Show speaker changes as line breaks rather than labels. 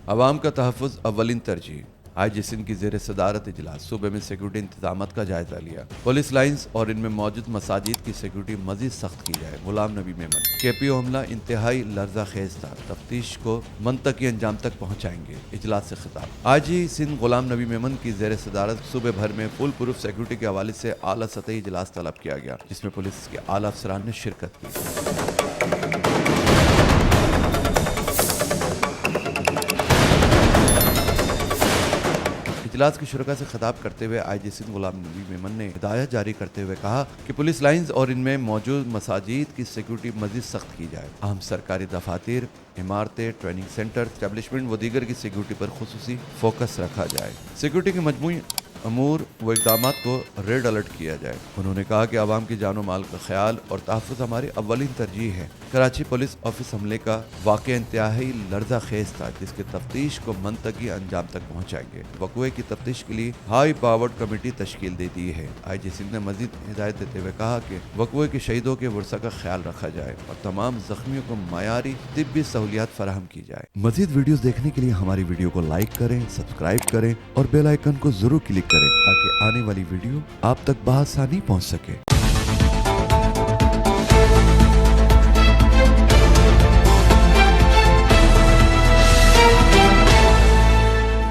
عوام کا تحفظ اولین ترجیح۔ آئی سندھ کی زیر صدارت اجلاس صوبے میں سیکورٹی انتظامات کا جائزہ لیا۔ پولیس لائنز اور ان میں موجود مساجد کی سیکورٹی مزید سخت کی جائے۔ غلام نبی میمن۔ کے پی او حملہ انتہائی لرزہ خیز تھا، تفتیش کو منطقی انجام تک پہنچائیں گے۔ اجلاس سے خطاب۔ آئی سندھ غلام نبی میمن کی زیر صدارت صوبے بھر میں فل پروف سیکورٹی کے حوالے سے اعلیٰ سطحی اجلاس طلب کیا گیا، جس میں پولیس کے اعلیٰ افسران نے شرکت کی۔ اجلاس کے شرکاء سے خطاب کرتے ہوئے آئی سندھ غلام نبی میمن نے ہدایت جاری کرتے ہوئے کہا کہ پولیس لائنز اور ان میں موجود مساجد کی سیکورٹی مزید سخت کی جائے۔ اہم سرکاری دفاتر، عمارتیں، ٹریننگ سینٹر، اسٹیبلشمنٹ و دیگر کی سیکورٹی پر خصوصی فوکس رکھا جائے۔ سیکورٹی کے مجموعی امور و اقدامات کو ریڈ الرٹ کیا جائے۔ انہوں نے کہا کہ عوام کی جان و مال کا خیال اور تحفظ ہماری اولین ترجیح ہے۔ کراچی پولیس آفس حملے کا واقعہ انتہائی لرزہ خیز تھا، جس کی تفتیش کو منطقی انجام تک پہنچائیں گے۔ وقوعے کی تفتیش کے لیے ہائی پاورڈ کمیٹی تشکیل دے دی ہے۔ آئی سندھ نے مزید ہدایت دیتے ہوئے کہا کہ وقوعے کے شہیدوں کے ورثاء کا خیال رکھا جائے اور تمام زخمیوں کو معیاری طبی سہولیات فراہم کی جائے۔ مزید ویڈیوز دیکھنے کے لیے ہماری ویڈیو کو لائک کریں، سبسکرائب کریں اور بیل آئیکن کو ضرور کلک کریں تاکہ آنے والی ویڈیو آپ تک بآسانی پہنچ سکے۔